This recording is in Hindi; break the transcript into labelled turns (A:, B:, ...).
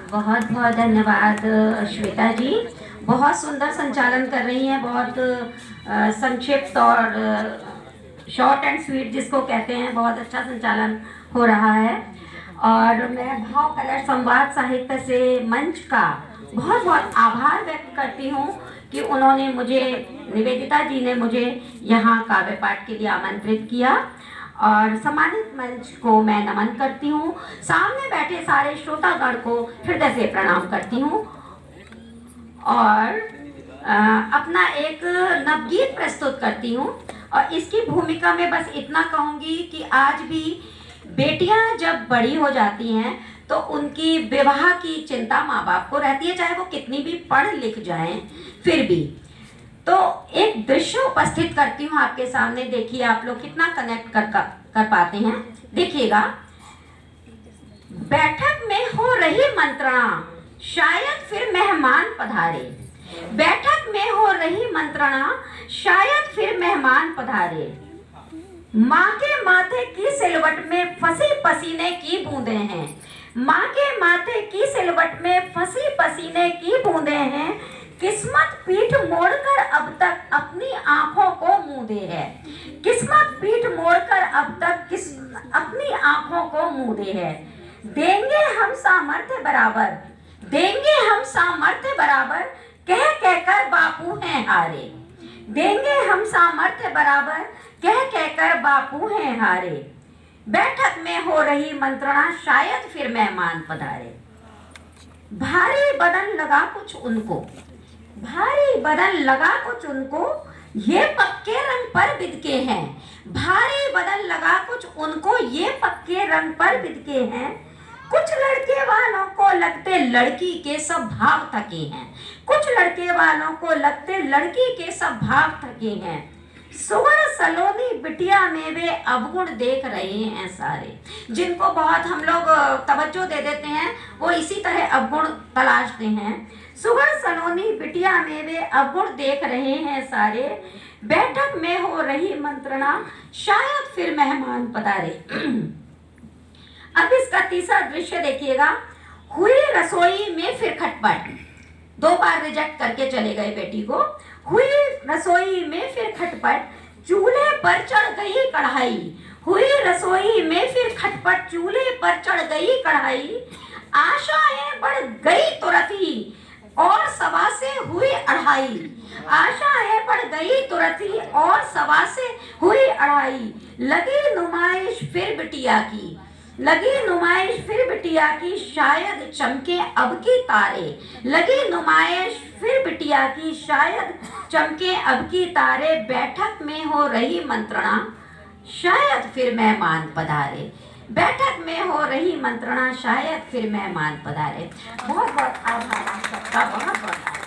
A: बहुत बहुत धन्यवाद श्वेता जी। बहुत सुंदर संचालन कर रही हैं। बहुत संक्षिप्त और शॉर्ट एंड स्वीट जिसको कहते हैं, बहुत अच्छा संचालन हो रहा है। और मैं भाव कलश संवाद साहित्य से मंच का बहुत बहुत आभार व्यक्त करती हूँ कि उन्होंने मुझे, निवेदिता जी ने मुझे यहाँ काव्य पाठ के लिए आमंत्रित किया। और सम्मानित मंच को मैं नमन करती हूँ। सामने बैठे सारे श्रोतागण को हृदय से प्रणाम करती हूँ और अपना एक नवगीत प्रस्तुत करती हूँ। और इसकी भूमिका में बस इतना कहूँगी कि आज भी बेटियाँ जब बड़ी हो जाती हैं तो उनकी विवाह की चिंता माँ बाप को रहती है, चाहे वो कितनी भी पढ़ लिख जाएं फिर भी। तो एक दृश्य उपस्थित करती हूँ आपके सामने। देखिए आप लोग कितना कनेक्ट कर पाते हैं। देखिएगा, बैठक में हो रही मंत्रणा, शायद फिर मेहमान पधारे। बैठक में हो रही मंत्रणा, शायद फिर मेहमान पधारे। माँ के माथे की सिलवट में फंसी पसीने की बूंदे हैं। माँ के माथे की सिलवट में फंसी पसीने की बूंदे हैं। किस्मत पीठ मोड़कर अब तक अपनी आंखों को मूंदे है। किस्मत पीठ मोड़कर अब तक अपनी आंखों को मूंदे है। देंगे हम सामर्थ्य बराबर, देंगे हम सामर्थ्य बराबर, कह कहकर बापू हैं हारे। देंगे हम सामर्थ्य बराबर, कह कहकर बापू हैं हारे। बैठक में हो रही मंत्रणा, शायद फिर मेहमान पधारे। भारी बदन लगा कुछ उनको, भारी बदन लगा कुछ उनको, ये पक्के रंग पर बिदके हैं। भारी बदन लगा कुछ उनको, ये पक्के रंग पर बिदके हैं। कुछ लड़के वालों को लगते लड़की के सब भाव थके हैं। कुछ लड़के वालों को लगते लड़की के सब भाव थके हैं। सुवर्ण सलोनी बिटिया में वे अवगुण देख रहे हैं सारे। जिनको बहुत हम लोग तवज्जो दे देते हैं, वो इसी तरह अवगुण तलाशते हैं। सुवर्ण सलोनी बिटिया में वे अवगुण देख रहे हैं सारे। बैठक में हो रही मंत्रणा, शायद फिर मेहमान पधारे। अब इसका तीसरा दृश्य देखिएगा। हुई रसोई में फिर खटपट, 2 बार रिजेक्ट करके चले गए बेटी को। हुई रसोई में फिर खटपट, चूल्हे पर चढ़ गई कढ़ाई। हुई रसोई में फिर खटपट, चूल्हे पर चढ़ गई कढ़ाई। आशाएं बढ़ गई तुरंत ही और सवा से हुई अढ़ाई। आशाएं बढ़ गई तुरंत ही और सवा से हुई अढ़ाई। लगी नुमाइश फिर बिटिया की, लगी नुमाइश फिर बिटिया की, शायद चमके अब की तारे। लगी नुमाइश फिर बिटिया की, शायद चमके अब की तारे। बैठक में हो रही मंत्रणा, शायद फिर मेहमान पधारे। बैठक में हो रही मंत्रणा, शायद फिर मेहमान पधारे। बहुत बहुत आभार आप सबका, बहुत बहुत आभार।